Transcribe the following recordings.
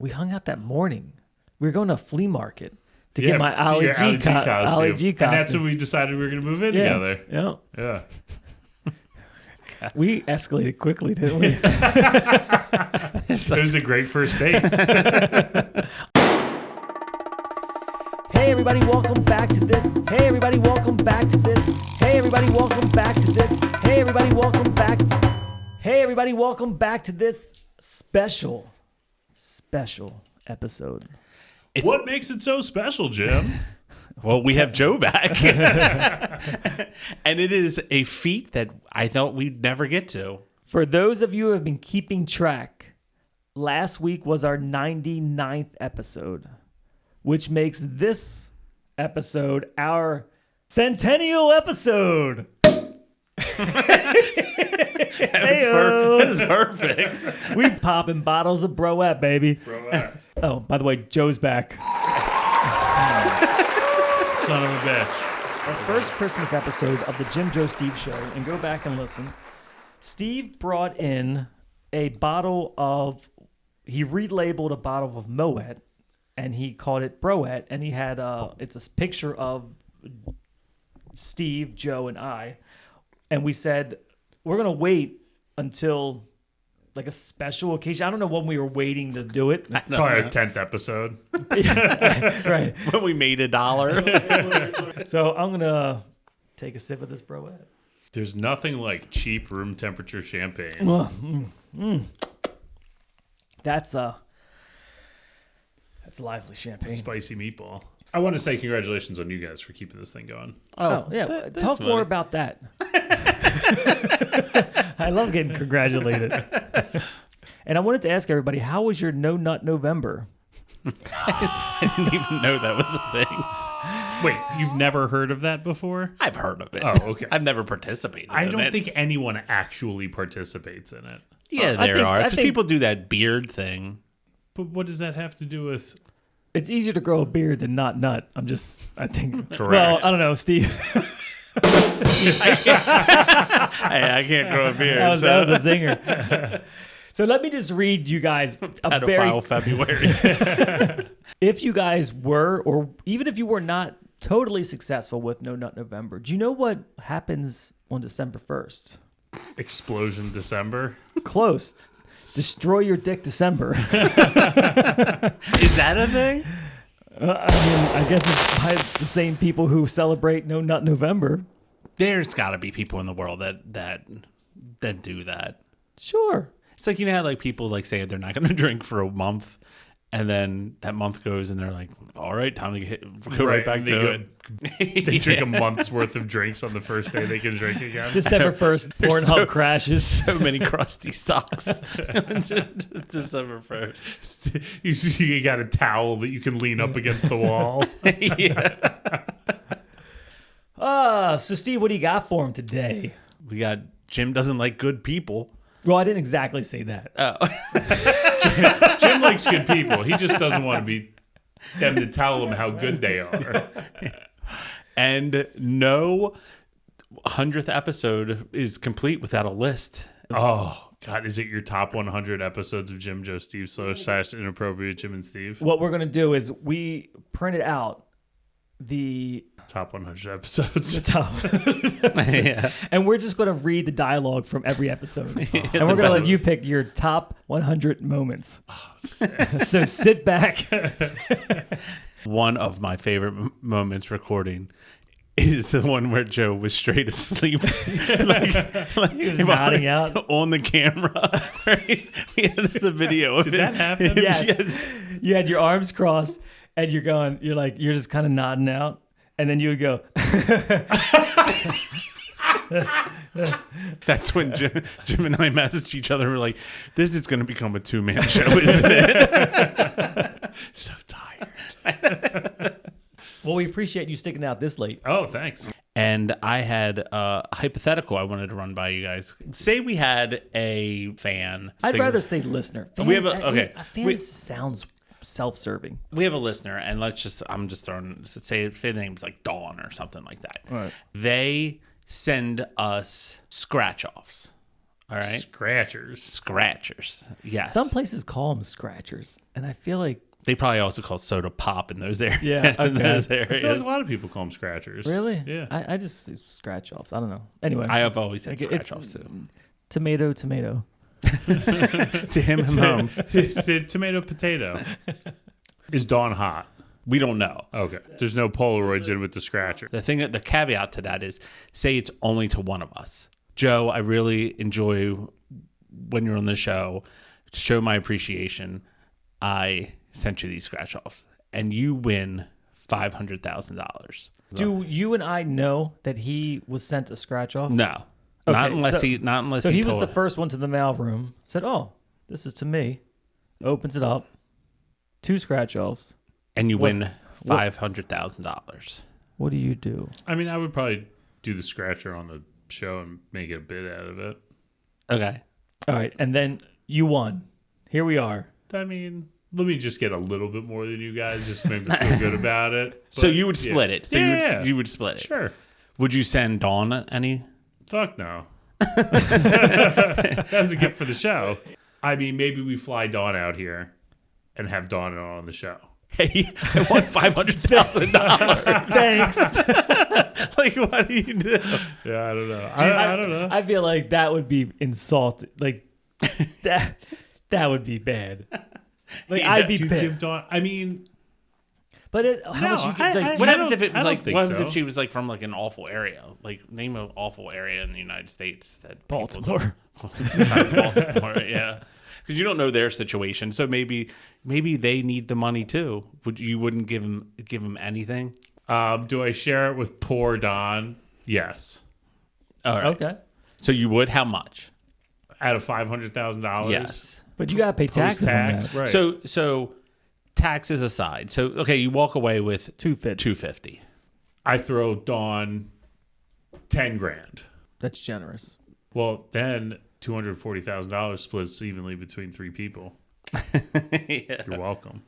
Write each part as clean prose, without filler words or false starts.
We hung out that morning. We were going to a flea market to get my Ali G costume. And that's when we decided we were going to move in together. Yeah. We escalated quickly, didn't we? It was a great first date. Hey everybody, welcome back to this. Hey everybody, welcome back to this. Hey everybody, welcome back to this. Hey everybody, welcome back. Hey everybody, welcome back to this special episode. What makes it so special, Jim? Well, we have Joe back. And it is a feat that I thought we'd never get to. For those of you who have been keeping track, last week was our 99th episode, which makes this episode our centennial episode. That is perfect. We popping bottles of Broette, baby. Broette. Oh, by the way, Joe's back. Son of a bitch. Our first Christmas episode of the Jim, Joe, Steve show, and go back and listen. Steve brought in a bottle of, he relabeled a bottle of Moet, and he called it Broette, and he had, it's a picture of Steve, Joe, and I, and we said, we're going to wait until like a special occasion. I don't know when we were waiting to do it. Probably our 10th episode. Right. When we made $1. So I'm going to take a sip of this Broette. There's nothing like cheap room temperature champagne. That's lively champagne. Spicy meatball. I want to say congratulations on you guys for keeping this thing going. Oh yeah. Talk more about that. I love getting congratulated. And I wanted to ask everybody, how was your No Nut November? I didn't even know that was a thing. Wait, you've never heard of that before? I've heard of it. Oh, okay. I've never participated in it. I don't think anyone actually participates in it. Yeah, there are. Because people do that beard thing. But what does that have to do with... It's easier to grow a beard than not nut. I think. Correct. Well, I don't know, Steve. I can't grow a beard. That was a zinger. So let me just read you guys a Pedophile February. If you guys were, or even if you were not totally successful with No Nut November, do you know what happens on December 1st? Explosion December? Close. Destroy your dick December. Is that a thing? I guess it's by the same people who celebrate No Nut November. There's got to be people in the world that do that. Sure. It's like, you know how like people like say they're not going to drink for a month, and then that month goes and they're like, all right, time to go right back to it. They drink a month's worth of drinks on the first day they can drink again. December 1st, Pornhub crashes. So many crusty socks. December 1st. You got a towel that you can lean up against the wall. Yeah. So Steve, what do you got for him today? We got Jim doesn't like good people. Well, I didn't exactly say that. Oh. Jim likes good people. He just doesn't want to be them to tell him how good they are. And no 100th episode is complete without a list. Oh, God. Is it your top 100 episodes of Jim, Joe, Steve, / Inappropriate Jim and Steve? What we're going to do is we printed out the top 100 episodes. The top 100 episodes. Yeah. And we're just going to read the dialogue from every episode. And we're going to let you pick your top 100 moments. Oh, so sit back. One of my favorite moments recording is the one where Joe was straight asleep. like he was nodding out on the camera. Right? We had the video of Did it. that happen? Yes. You had your arms crossed and you're just kind of nodding out. And then you would go. That's when Jim and I messaged each other. We're like, this is going to become a 2-man show, isn't it? So tired. Well, we appreciate you sticking out this late. Oh, thanks. And I had a hypothetical I wanted to run by you guys. Say we had a fan. I'd rather say listener. Fan, We have a fan sounds self-serving. We have a listener, and I'm just throwing, say the name's like Dawn or something like that. Right. They send us scratch-offs All right. Scratchers. Yes. Some places call them scratchers, and I feel like They probably also call soda pop in those areas. Yeah, in okay. those I feel like areas. a lot of people call them scratchers. really, Yeah. I just say scratch offs. I don't know. Anyway, I have always said Like, scratch offs too. tomato. To him, home. It's a tomato potato. Is Dawn hot? We don't know. Okay. There's no Polaroids in with the scratcher. The caveat to that is, say it's only to one of us. Joe, I really enjoy when you're on the show. To show my appreciation, I sent you these scratch offs, and you win $500,000. Do you and I know that he was sent a scratch off? No, Okay, not unless so- he. Not unless So he was told the first one to the mail room. Said, "Oh, this is to me." Opens it up. 2 scratch offs. and you What- win $500,000. What do you do? I mean, I would probably do the scratcher on the show and make a bit out of it. Okay. All right, and then you won. Here we are. I mean, let me just get a little bit more than you guys, just to make me feel good about it. So But, you would yeah. split it. So Yeah. you would split it. Sure. Would you send Dawn any? Fuck no. That's a gift for the show. I mean, maybe we fly Dawn out here and have Dawn on the show. Hey, I want $500,000. Thanks. Like, what do you do? Yeah, I don't know. I don't know. I feel like that would be insulting. Like that would be bad. Like I'd be Do you pissed. give Dawn? I mean, But how much you I- get? Like, What I happens don't- if it I was don't like? think What happens so. if she was like from like an awful area? Like name an awful area in the United States that people Baltimore. don't- Not Baltimore, yeah. Because you don't know their situation, so maybe they need the money too. You wouldn't give them anything? do I share it with poor Dawn? Yes. All right. Okay, So you would? How much? Out of $500,000? Yes. but you gotta pay taxes on Post-tax, that. right. So taxes aside, so okay, you walk away with $250. I throw Dawn 10 grand. That's generous. Well, then $240,000 splits evenly between 3 people. Yeah. You're welcome.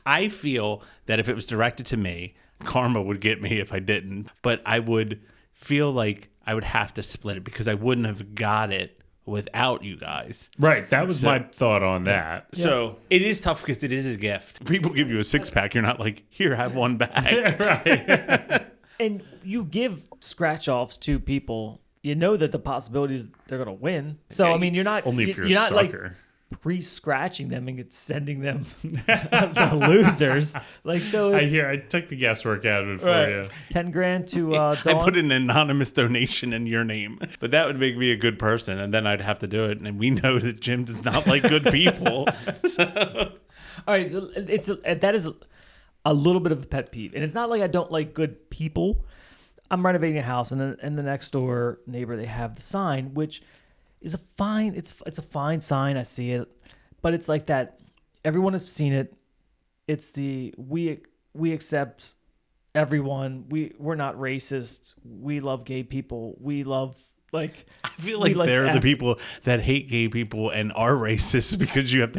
I feel that if it was directed to me, karma would get me if I didn't. But I would feel like I would have to split it because I wouldn't have got it without you guys. Right. That was my thought on that. So it is tough because it is a gift. People give you a 6-pack. You're not like, here, have one back. Right. And you give scratch offs to people. You know that the possibility is they're gonna win. So I mean, you're not Only if you're a not like sucker. pre-scratching them and sending them the losers. Like so, it's I took the guesswork out of it for right. you. 10 grand to I Dawn. put an anonymous donation in your name, but that would make me a good person, and then I'd have to do it. And we know that Jim does not like good people. All right, so that is a little bit of a pet peeve, and it's not like I don't like good people. I'm renovating a house, and the next door neighbor, they have the sign, which is a fine. It's a fine sign. I see it, but it's like that. Everyone has seen it. It's the we accept everyone. We're not racist. We love gay people. We love like. I feel like we they're the people that hate gay people and are racist because you got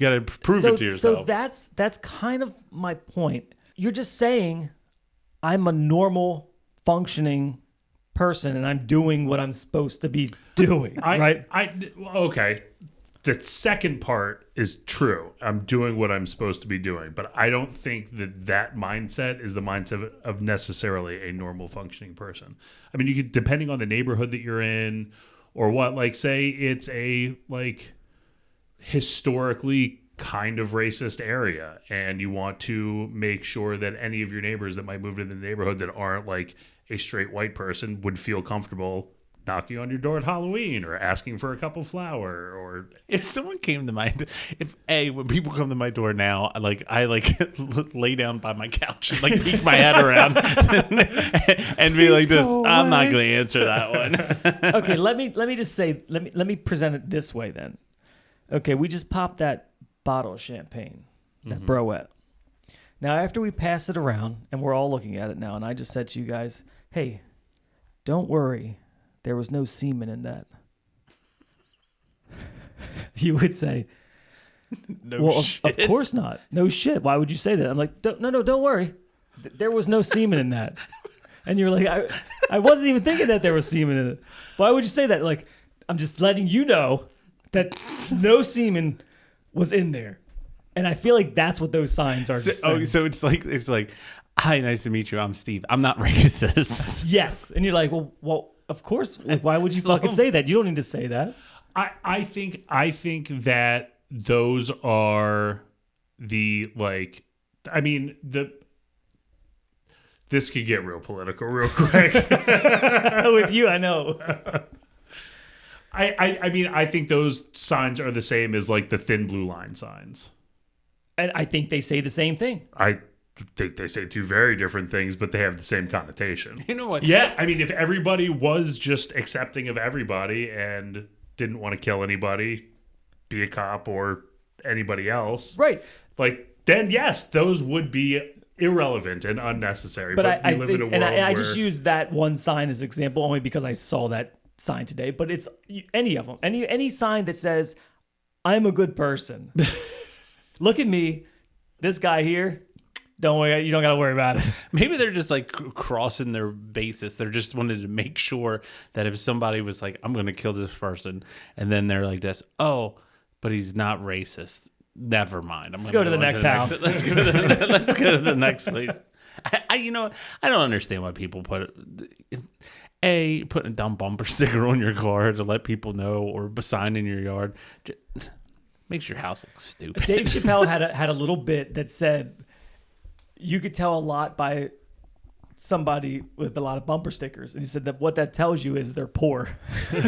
to prove it to yourself. So that's kind of my point. You're just saying I'm a normal functioning person and I'm doing what I'm supposed to be doing, right? Okay. The second part is true. I'm doing what I'm supposed to be doing, but I don't think that mindset is the mindset of necessarily a normal functioning person. I mean, you could, depending on the neighborhood that you're in or what, like say it's a like historically kind of racist area and you want to make sure that any of your neighbors that might move to the neighborhood that aren't like a straight white person would feel comfortable knocking on your door at Halloween or asking for a cup of flour or if someone came to my, when people come to my door now, I lay down by my couch and like peek my head around and be like this. I'm not going to answer that one. Okay, let me just say, let me present it this way then. Okay, we just popped that bottle of champagne, that Broette. Now, after we pass it around and we're all looking at it now, and I just said to you guys, hey, don't worry, there was no semen in that. You would say, No of course not. No shit. Why would you say that? I'm like, no, don't worry. There was no semen in that. And you're like, I wasn't even thinking that there was semen in it. Why would you say that? Like, I'm just letting you know that no semen was in there. And I feel like that's what those signs are. So it's like, hi, nice to meet you. I'm Steve. I'm not racist. Yes. And you're like, well, of course. Like, why would you fucking say that? You don't need to say that. I think that those are the like. I mean this could get real political real quick. With you, I know. I mean, I think those signs are the same as like the thin blue line signs. And I think they say the same thing. I think they say two very different things, but they have the same connotation. You know what? Yeah, I mean, if everybody was just accepting of everybody and didn't want to kill anybody, be a cop or anybody else, Right. like, then yes, those would be irrelevant and unnecessary. But I we live think, in a world and I where just use that one sign as an example only because I saw that sign today. But it's any of them, any sign that says, I'm a good person. Look at me, this guy here. Don't worry, you don't got to worry about it. Maybe they're just like crossing their basis. They're just wanted to make sure that if somebody was like, I'm going to kill this person, and then they're like this, oh, but he's not racist. Never mind. Let's go to the next house. Let's go to the next place. I don't understand why people put a dumb bumper sticker on your car to let people know, or a sign in your yard. Just makes your house look stupid. Dave Chappelle had a little bit that said you could tell a lot by somebody with a lot of bumper stickers, and he said that what that tells you is they're poor. and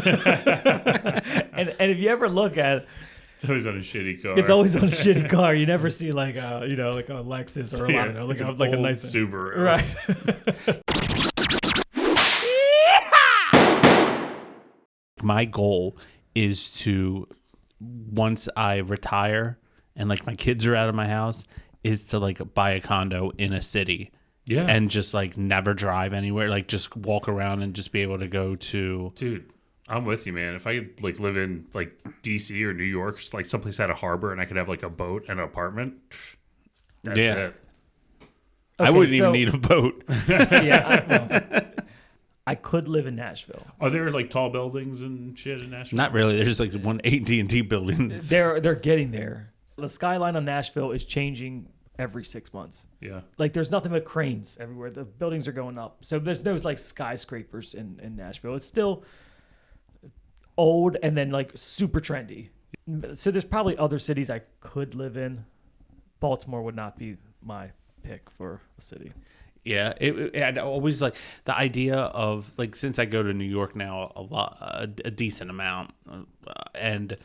if you ever look at, it's always on a shitty car. It's always on a shitty car. You never see like a like a Lexus or I don't know, like a nice Subaru, right? My goal is to, once I retire and like my kids are out of my house, is to like buy a condo in a city. Yeah. And just like never drive anywhere, like just walk around and just be able to go to. Dude, I'm with you, man. If I could like live in like DC or New York, like someplace had a harbor and I could have like a boat and an apartment, that's it. Okay, I wouldn't even need a boat. I could live in Nashville. Are there like tall buildings and shit in Nashville? Not really. There's like one AT&T building. They're getting there. The skyline on Nashville is changing every 6 months. Yeah. Like there's nothing but cranes everywhere. The buildings are going up. So there's no like skyscrapers in Nashville. It's still old and then like super trendy. So there's probably other cities I could live in. Baltimore would not be my pick for a city. Yeah, I always like the idea of like, since I go to New York now a decent amount, and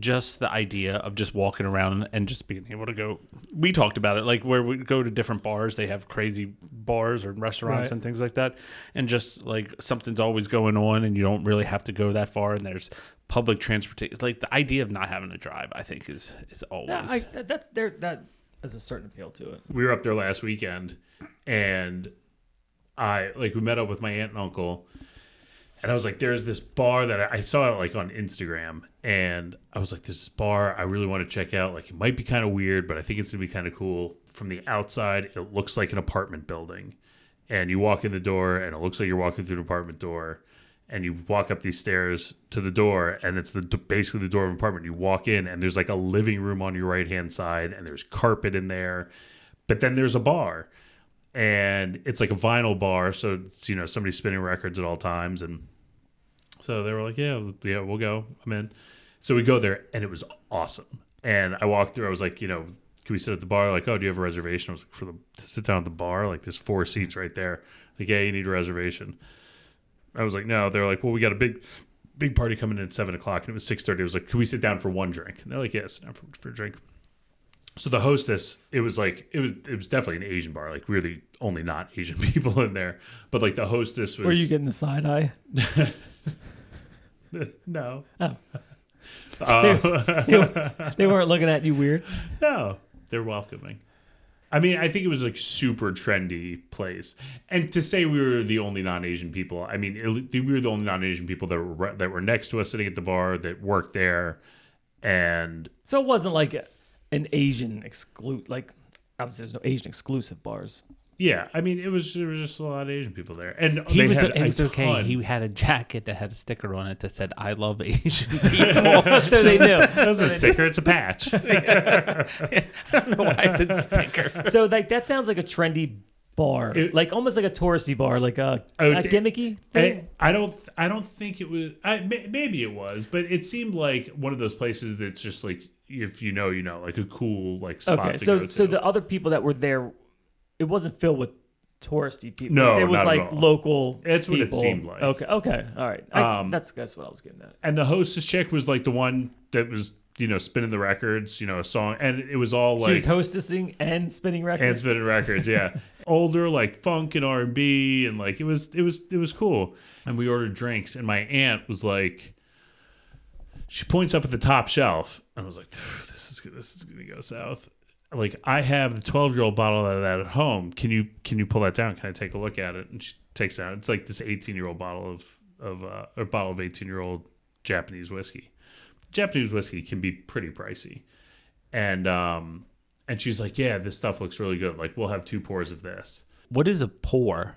just the idea of just walking around and just being able to go. We talked about it, like where we go to different bars, they have crazy bars or restaurants and things like that, and just like something's always going on, and you don't really have to go that far, and there's public transportation. Like the idea of not having to drive, I think is always That has a certain appeal to it. We were up there last weekend, and we met up with my aunt and uncle, and I was like, there's this bar that I saw it like on Instagram, and I was like, there's this bar I really want to check out. Like, it might be kind of weird, but I think it's gonna be kind of cool. From the outside, it looks like an apartment building, and you walk in the door, and it looks like you're walking through an apartment door, and you walk up these stairs to the door, and it's basically the door of an apartment. You walk in, and there's like a living room on your right hand side, and there's carpet in there, but then there's a bar, and it's like a vinyl bar, so it's, somebody's spinning records at all times. And so they were like, yeah, we'll go. I'm in. So we go there, and it was awesome. And I walked through. I was like, can we sit at the bar? Like, oh, do you have a reservation? I was like, to sit down at the bar? Like, there's 4 seats right there. Like, yeah, you need a reservation. I was like, no. They're like, well, we got a big party coming in at 7 o'clock, and it was 6:30. I was like, can we sit down for one drink? And they're like, yeah, sit down for a drink. So the hostess, it was definitely an Asian bar. Like, we were the only not Asian people in there. But like the hostess was. Were you getting the side eye? No. Oh. They weren't looking at you weird. No, they're welcoming. I mean, I think it was like super trendy place. And to say we were the only non-Asian people, I mean, we were the only non-Asian people that were next to us sitting at the bar that worked there. And so it wasn't like an Asian like obviously there's no Asian exclusive bars. Yeah, I mean, there was just a lot of Asian people there, and He they was, had it was a okay. ton. He had a jacket that had a sticker on it that said "I love Asian people," So they knew. It was a sticker. It's a patch. I don't know why I said sticker. So like that sounds like a trendy bar, like almost like a touristy bar, like a gimmicky thing. I don't think it was. Maybe it was, but it seemed like one of those places that's just like, if you know, like a cool like spot. Okay, to go to. so the other people that were there, it wasn't filled with touristy people. No, it was not like at all. local. That's what it people. seemed like. Okay, all right. That's what I was getting at. And the hostess chick was like the one that was, spinning the records, a song, and it was all like She was hostessing and spinning records. and spinning records, yeah. Older, like funk and R&B, and like it was cool. And we ordered drinks, and my aunt was like, she points up at the top shelf, and I was like, this is gonna go south. Like, I have the 12-year-old bottle of that at home. Can you pull that down? Can I take a look at it? And she takes it out. It's like this 18-year-old bottle of 18-year-old Japanese whiskey. Japanese whiskey can be pretty pricey. And she's like, yeah, this stuff looks really good. Like, we'll have 2 pours of this. What is a pour?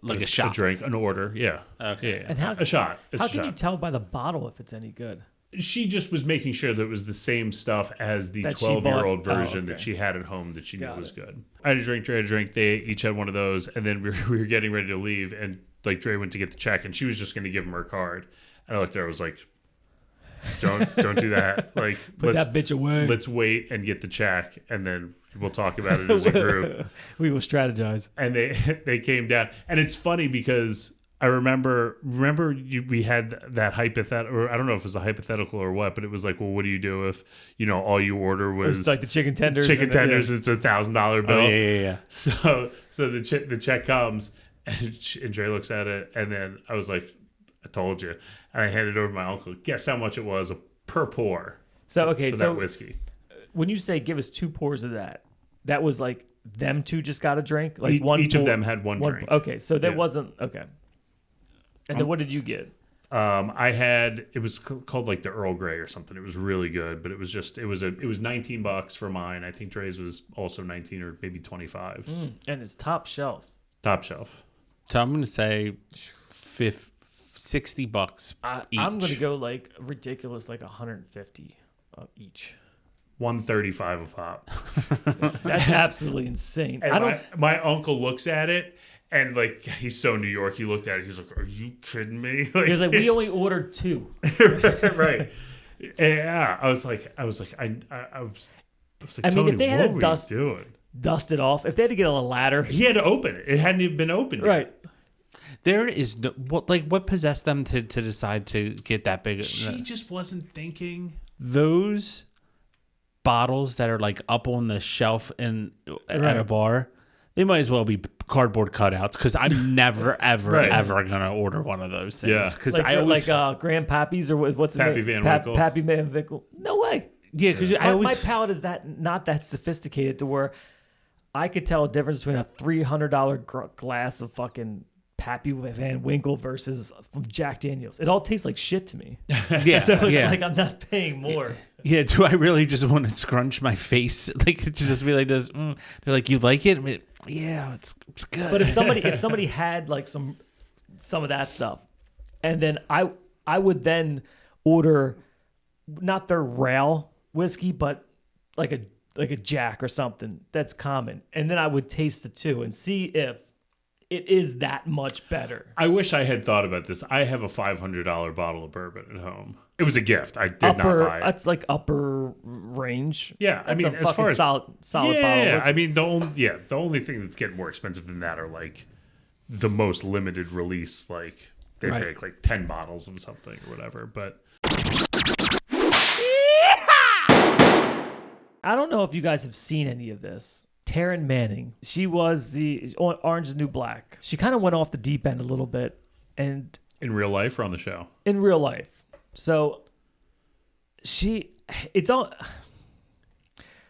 Like a shot, a drink, an order. Yeah. Okay. Yeah. And how a shot? It's How a can you shot. tell by the bottle if it's any good? She just was making sure that it was the same stuff as the That she 12-year-old bought? Oh, version okay. that she had at home that she knew Got was it. good. I had a drink, Dre had a drink. They each had one of those, and then we were getting ready to leave, and like Dre went to get the check, and she was just going to give him her card. And I looked at her, I was like, don't do that. Like, Put that bitch away. Let's wait and get the check, and then we'll talk about it as a group. We will strategize. And they came down, and it's funny because I remember we had that hypothetical, or I don't know if it was a hypothetical or what, but it was like, well, what do you do if all you order was It's like the chicken tenders. chicken tenders? It's $1,000 bill. Oh, yeah. So the check comes, and Dre looks at it, and then I was like, I told you, and I handed it over to my uncle. Guess how much it was per pour So okay, for so that whiskey. when you say give us 2 pours of that was like them 2 just got a drink, like Each of pour- them had one drink. Okay, so that Yeah. wasn't okay. And then what did you get? I had, it was called like the Earl Grey or something. It was really good, but it was $19 for mine. I think Dre's was also 19 or maybe 25. And it's top shelf. Top shelf. So I'm going to say $60 each. I'm gonna go like ridiculous, like 150 each. 135 a pop. That's absolutely insane. And I don't. my uncle looks at it, and like, he's so New York. He looked at it. He's like, "Are you kidding me?" He's like, we only ordered 2. Right. Yeah. I was like, I was like, I mean, Tony, if they had what a were dust- you doing? Dust it off. If they had to get on a ladder, He had to open it. It hadn't even been opened yet. right? There is no, what possessed them to decide to get that big? She just wasn't thinking. Those bottles that are like up on the shelf at a bar, they might as well be cardboard cutouts, because I'm never ever Right. ever gonna order one of those things. Yeah. Because Like, I always Grandpappy's or what's his Pappy name? Van Winkle. Pappy Van Winkle. No way. because My palate is not that sophisticated to where I could tell a difference between a $300 glass of fucking Pappy Van Winkle versus from Jack Daniels. It all tastes like shit to me. yeah So it's yeah. like I'm not paying more. Yeah, do I really just want to scrunch my face? Like, to just be like this? They're like, you like it? I mean, yeah, it's good. But if somebody had like some of that stuff, and then I would then order not their rail whiskey, but like a Jack or something that's common, and then I would taste it too and see if it is that much better. I wish I had thought about this. I have a $500 bottle of bourbon at home. It was a gift. I did not buy it. That's like upper range. Yeah, I That's mean, a as fucking far as solid bottle. Of yeah, whiskey. I mean, the only thing that's getting more expensive than that are like the most limited release, like they Right. make like 10 bottles of something or whatever. But I don't know if you guys have seen any of this. Taryn Manning. She was the Orange is the New Black. She kind of went off the deep end a little bit, and in real life or on the show, in real life. So it's all.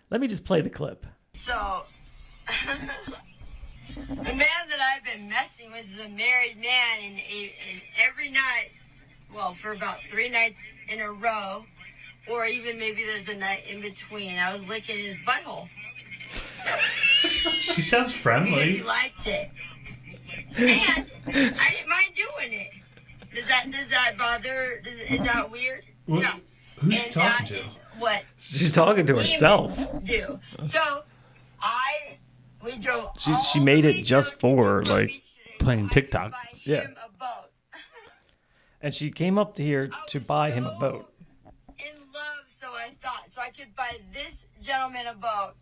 Let me just play the clip. So, the man that I've been messing with is a married man, and every night, well, for about 3 nights in a row, or even maybe there's a night in between, I was licking his butthole. She sounds Because friendly. he liked it. And I didn't mind doing it. Does that bother? Is that weird? What- Yeah. Who's she And talking that to? is what She's talking to herself. demons do. So we drove. She all made the it way just down to for, Newport like, Beach today playing so I could TikTok. buy Yeah. him a boat. And she came up to here to buy him a boat. In love, so I thought, so I could buy this gentleman a boat,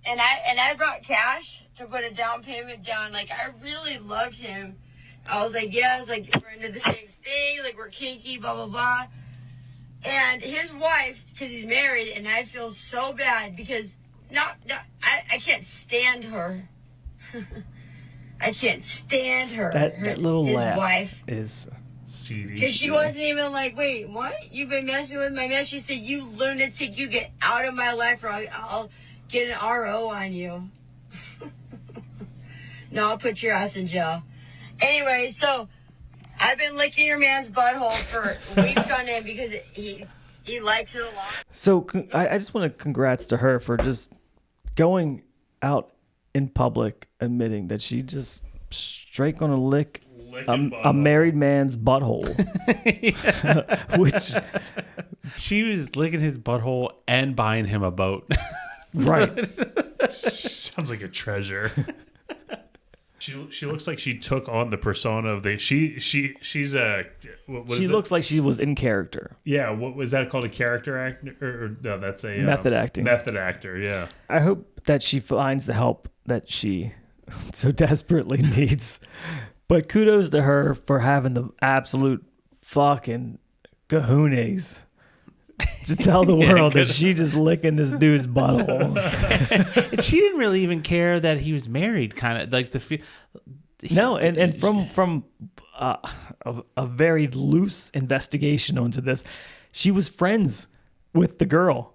and I brought cash to put a down payment down. Like, I really loved him. I was like, yes, like we're into the same thing, like we're kinky, blah blah blah. And his wife, because he's married, and I feel so bad because I can't stand her. I can't stand her. That little his laugh wife. is. CD. Because she wasn't even like, wait, what? You've been messing with my man? She said, you lunatic, you get out of my life or I'll get an RO on you. No, I'll put your ass in jail. Anyway, so I've been licking your man's butthole for weeks on end because he likes it a lot. So I just want to congrats to her for just going out in public, admitting that she just straight gonna lick a married man's butthole, which She was licking his butthole and buying him a boat. right. Sounds like a treasure. She looks like she took on the persona of the she's a what She is looks like she was in character. yeah, what was that called, a character actor, or no, that's a Method acting. method actor, yeah. I hope that she finds the help that she so desperately needs. But kudos to her for having the absolute fucking kahunas to tell the world that she just licking this dude's butthole. And she didn't really even care that he was married, kind of like No, and from a very loose investigation onto this, she was friends with the girl.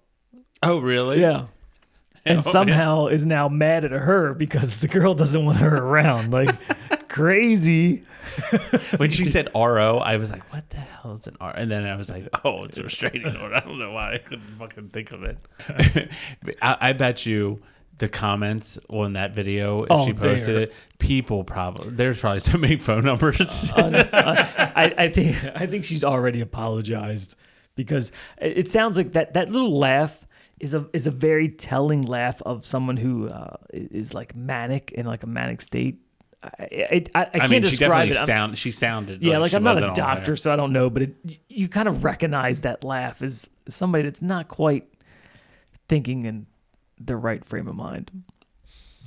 Oh, really? Yeah. And Oh, somehow is now mad at her because the girl doesn't want her around. Like, crazy. When she said RO, I was like, what the hell is an R? And then I was like, oh, it's a restraining order. I don't know why I couldn't fucking think of it. I bet you the comments on that video, if she posted it, there's probably so many phone numbers. I think she's already apologized because it sounds like that little laugh is a very telling laugh of someone who is like manic, in like a manic state. I can't mean, describe it. She sounded Like she I'm not wasn't a all doctor, there. so I don't know, but you kind of recognize that laugh as somebody that's not quite thinking in the right frame of mind.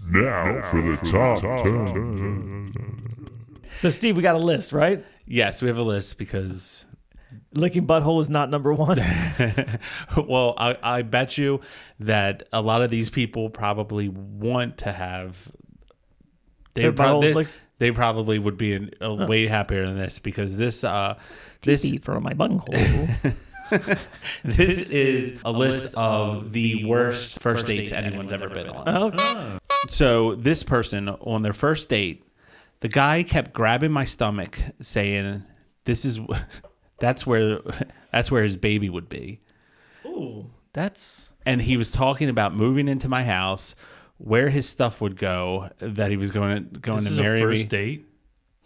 Now for the top 10. So Steve, we got a list, right? Yes, we have a list because Licking butthole is not number one. well, I bet you that a lot of these people probably want to have Their buttholes licked? They probably would be way happier than this because this Eat from my bunghole. this is a list of the worst first dates anyone's ever been on. Okay. So this person, on their first date, the guy kept grabbing my stomach, saying, that's where his baby would be. Ooh, that's And he was talking about moving into my house, where his stuff would go, that he was going This to is marry a first me. date.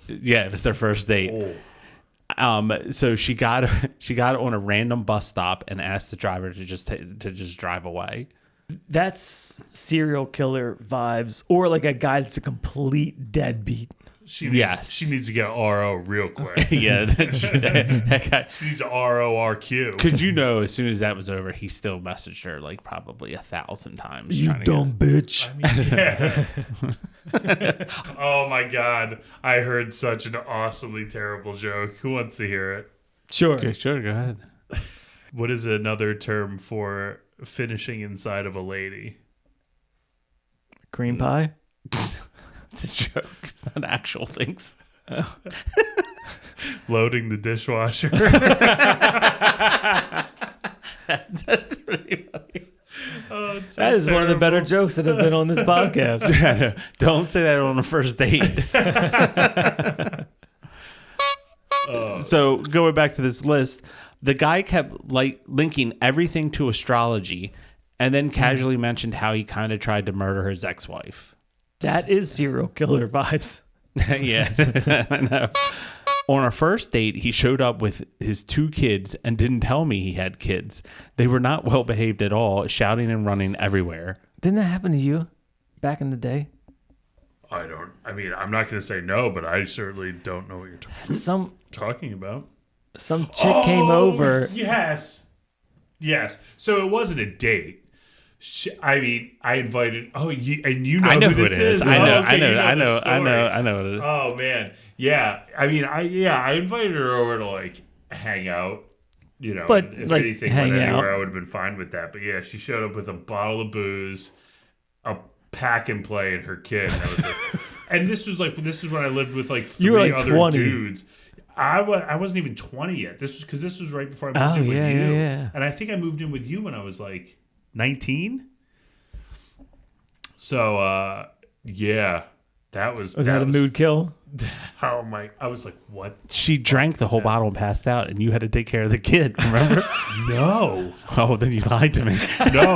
Yeah, it was their first date. So she got on a random bus stop and asked the driver to just drive away. That's serial killer vibes, or like a guy that's a complete deadbeat. She needs, Yes. she needs to get RO real quick. Yeah, that guy. She needs RORQ. Because as soon as that was over, he still messaged her like probably 1,000 times. You trying to dumb bitch. Oh my God. I heard such an awesomely terrible joke. Who wants to hear it? Sure. Okay, sure, go ahead. What is another term for finishing inside of a lady? Cream pie. It's a joke. It's not actual things. Loading the dishwasher. That's pretty funny. Oh, it's so That is one of the better terrible. jokes that have been on this podcast. Don't say that on a first date. So going back to this list, the guy kept linking everything to astrology, and then casually mentioned how he kind of tried to murder his ex-wife. That is serial killer vibes. Yeah, I know. On our first date, he showed up with his 2 kids and didn't tell me he had kids. They were not well behaved at all, shouting and running everywhere. Didn't that happen to you back in the day? I mean, I'm not going to say no, but I certainly don't know what you're talking about. Some chick came over. Yes. So it wasn't a date. I mean, I invited. Oh, you know, I know who this is. I know. Okay, I know what it is. Oh man, yeah. I mean, I invited her over to like hang out. You know, But, if like, anything hang went out. anywhere, I would have been fine with that. But yeah, she showed up with a bottle of booze, a pack and play, and her kid. And I was like, and this is when I lived with like 3 You were, like, other 20. dudes. I wasn't even 20 yet. This was right before I moved in with you. Yeah. And I think I moved in with you when I was like 19. So yeah, that was Was that a mood kill? Oh my! I was like, what? She drank the whole bottle and passed out, and you had to take care of the kid. Remember? No. Oh, then you lied to me. No.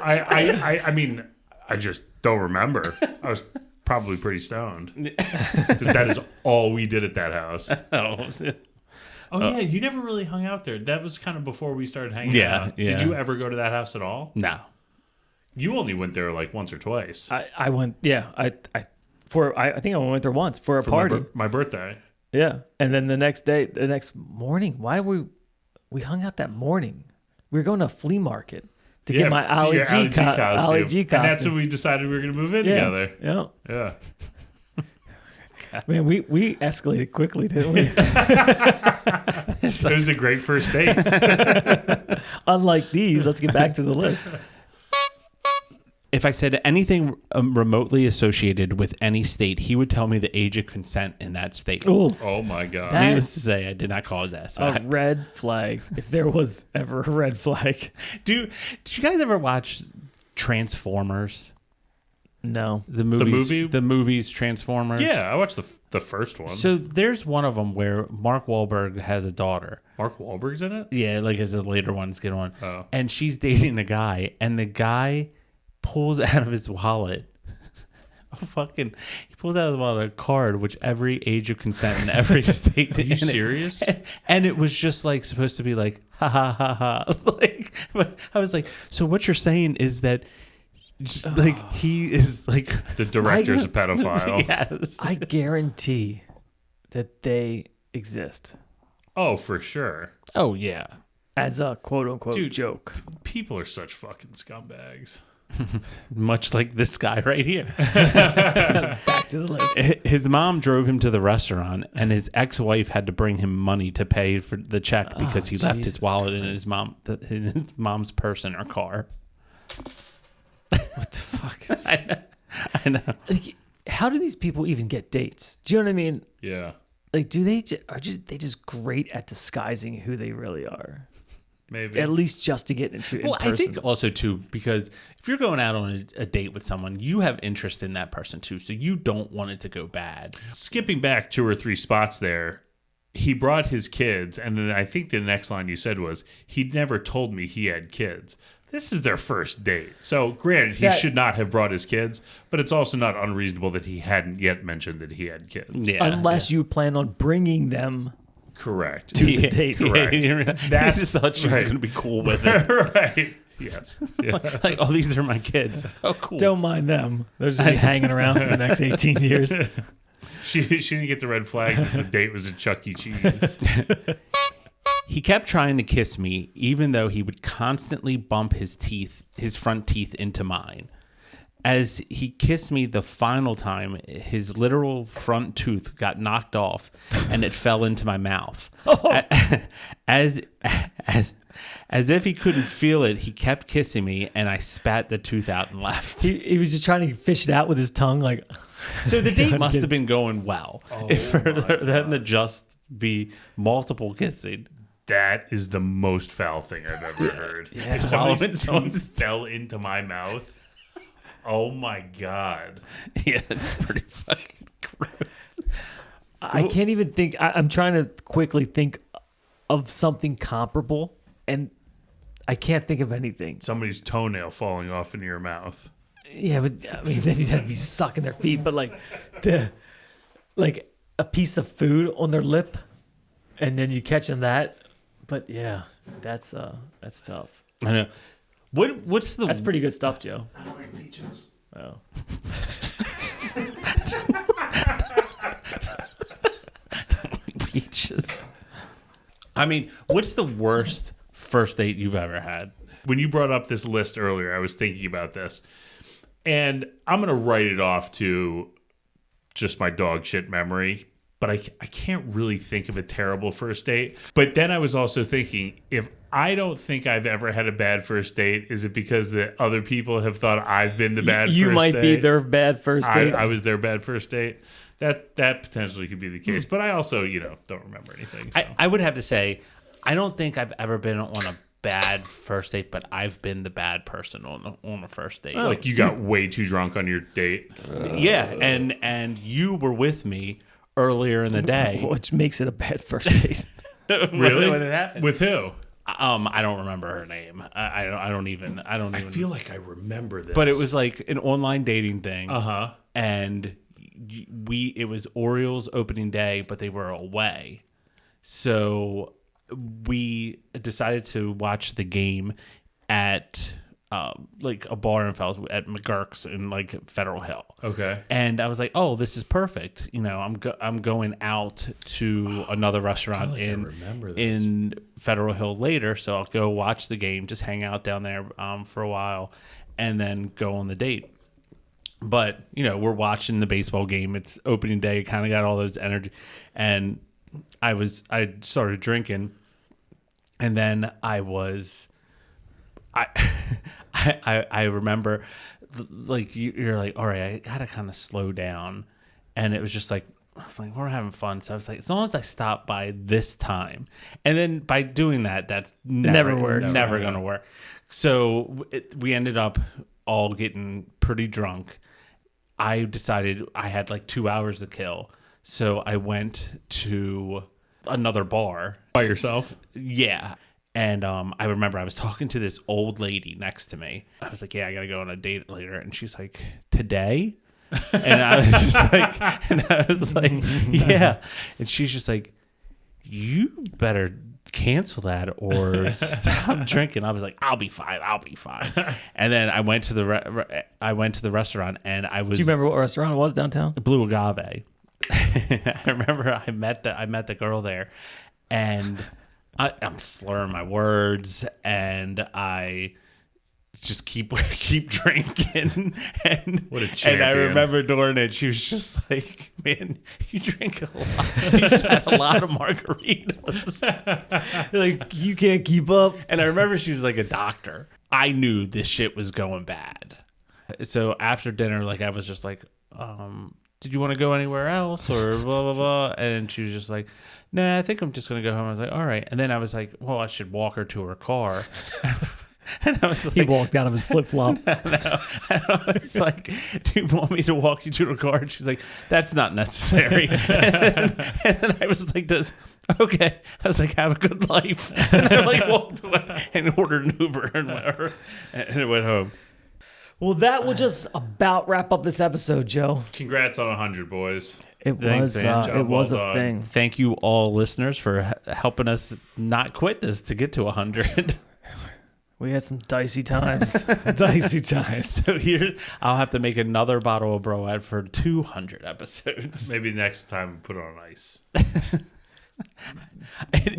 I mean, I just don't remember. I was probably pretty stoned. 'Cause that is all we did at that house. Oh yeah, you never really hung out there. That was kind of before we started hanging out. Yeah. Did you ever go to that house at all? No. You only went there like once or twice. I went. Yeah, I think I went there once for a For party. my birthday. Yeah, and then the next morning, why we hung out that morning? We were going to a flea market to get my Ali G costume. And that's when we decided we were going to move in together. Yeah. Yeah. Man, we escalated quickly, didn't we? It was a great first date. Unlike these, let's get back to the list. If I said anything remotely associated with any state, he would tell me the age of consent in that state. Ooh, Oh my God. That- Needless to say, I did not call his ass. a red flag. If there was ever a red flag. Did you guys ever watch Transformers? No. The movie? movie? The movies Transformers? Yeah, I watched the first one. So there's one of them where Mark Wahlberg has a daughter. Mark Wahlberg's in it? Yeah, like as the later ones get on. Oh. And she's dating a guy, and the guy pulls out of his wallet he pulls out of his wallet a card which every age of consent in every state. Are you serious? And it was just like supposed to be like ha ha ha ha. Like, but I was like, so what you're saying is that like he is like The director's a pedophile. yes. I guarantee that they exist Oh, for sure. Oh yeah. as a quote unquote Dude. joke. People are such fucking scumbags. Much like this guy right here. Back to the list. His mom drove him to the restaurant, and his ex-wife had to bring him money to pay for the check because he left his Jesus wallet in his mom's purse in her car. What the fuck? I know. Like, how do these people even get dates? Do you know what I mean? Yeah. Like, they just great at disguising who they really are? Maybe. At least just to get into it. Well, in person. I think also too because if you're going out on a date with someone, you have interest in that person too, so you don't want it to go bad. Skipping back 2 or 3 spots there, he brought his kids, and then I think the next line you said was, he'd never told me he had kids. This is their first date. So, granted, he should not have brought his kids, but it's also not unreasonable that he hadn't yet mentioned that he had kids. Yeah. Unless you plan on bringing them Correct. to the date. correct. He That's just thought she was right. going to be cool with it. Right. Yes. Yeah. Like, oh, these are my kids. Oh, cool. Don't mind them. They're just gonna be hanging around for the next 18 years. She didn't get the red flag that the date was at Chuck E. Cheese. He kept trying to kiss me, even though he would constantly bump his front teeth into mine. As he kissed me the final time, his literal front tooth got knocked off, and it fell into my mouth. As if he couldn't feel it, he kept kissing me, and I spat the tooth out and left. He was just trying to fish it out with his tongue, like. So the date must have been going well. If for them to just be multiple kissing. That is the most foul thing I've ever heard. Yeah. If somebody's teeth fell into my mouth, oh my God. Yeah, it's pretty fucking gross. I can't even think. I'm trying to quickly think of something comparable, and I can't think of anything. Somebody's toenail falling off into your mouth. Yeah, but I mean, then you'd have to be sucking their feet. But like a piece of food on their lip, and then you catching that. But yeah, that's tough. I know. What's the? That's pretty good stuff, Joe. I don't like peaches. Oh. Peaches. I mean, what's the worst first date you've ever had? When you brought up this list earlier, I was thinking about this. And I'm going to write it off to just my dog shit memory. But I can't really think of a terrible first date. But then I was also thinking, if I don't think I've ever had a bad first date, is it because the other people have thought I've been the bad first date? You might be their bad first date. I was their bad first date. That potentially could be the case. But I also, don't remember anything. So. I would have to say, I don't think I've ever been on a bad first date, but I've been the bad person on a first date. Like you got way too drunk on your date. Yeah, and you were with me earlier in the day, which makes it a bad first date. Really? When it happened. With who? I don't remember her name. I don't even. I feel like I remember this. But it was like an online dating thing. And it was Orioles opening day, but they were away, so we decided to watch the game at like a bar in Fells at McGurk's in like Federal Hill. Okay. And I was like, oh, this is perfect. I'm going out to another restaurant in Federal Hill later, so I'll go watch the game, just hang out down there for a while, and then go on the date. But we're watching the baseball game. It's opening day. Kind of got all those energy, and I started drinking, and then I remember, like you're like, all right, I gotta kind of slow down, and it was just like I was like, we're having fun, so I was like, as long as I stop by this time, and then by doing that, that's never gonna work. So we ended up all getting pretty drunk. I decided I had like 2 hours to kill, so I went to another bar by yourself. Yeah. And I remember I was talking to this old lady next to me. I was like, yeah, I got to go on a date later. And she's like, today? And I was like, yeah. And she's just like, you better cancel that or stop drinking. I was like, I'll be fine. And then I went to the restaurant, and I was. Do you remember what restaurant it was downtown? Blue Agave. I remember I met the girl there, and I'm slurring my words, and I just keep drinking. And what a champion. And I remember during it, she was just like, man, you drink a lot. You had a lot of margaritas. Like, you can't keep up. And I remember she was like a doctor. I knew this shit was going bad. So after dinner, like I was just like, did you want to go anywhere else or blah, blah, blah? And she was just like, nah, I think I'm just going to go home. I was like, all right. And then I was like, well, I should walk her to her car. And I was like, he walked out of his flip-flop. No. I was like, do you want me to walk you to her car? And she's like, that's not necessary. And then I was like, okay. I was like, have a good life. And I like walked away and ordered an Uber and went home. Well, that will just about wrap up this episode, Joe. Congrats on 100, boys. It was a thing. Thank you all listeners for helping us not quit this to get to 100. We had some dicey times. So here, I'll have to make another bottle of Broad for 200 episodes. Maybe next time put it on ice.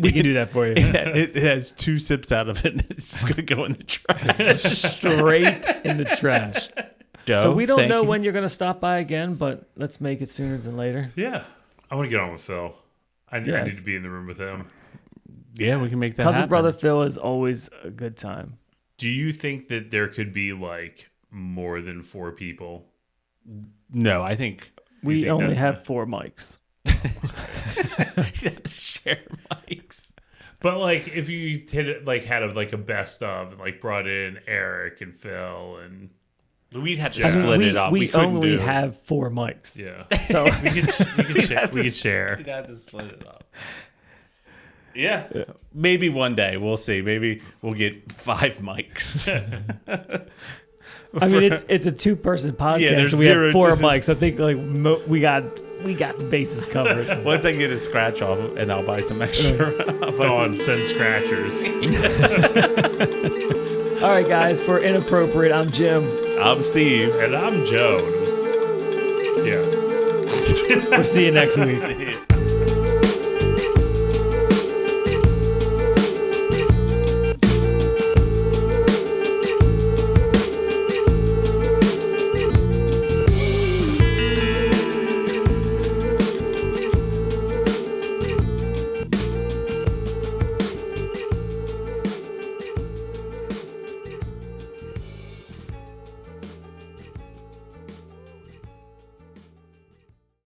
We can do that for you. It has 2 sips out of it, and it's just going to go in the trash. Straight in the trash. Joe, so we don't know when you're going to stop by again, but let's make it sooner than later. Yeah. I want to get on with Phil. I need to be in the room with him. Yeah, we can make that Cousin happen. Brother Phil is always a good time. Do you think that there could be like more than 4 people? No, I think we only have 4 mics. You have to share mics. But like, if you had a best of, and like brought in Eric and Phil, and we'd have to split it up. We only have 4 mics. Yeah, so we could share. We'd have to split it up. Yeah, maybe one day we'll see. Maybe we'll get 5 mics. I mean, it's a 2-person podcast, there's so we zero have 4 decisions. mics. I think like we got the bases covered. Once I get a scratch off, and I'll buy some extra. Dawn, send scratchers. All right, guys, for Inappropriate, I'm Jim. I'm Steve. And I'm Joe. Yeah. We'll see you next week.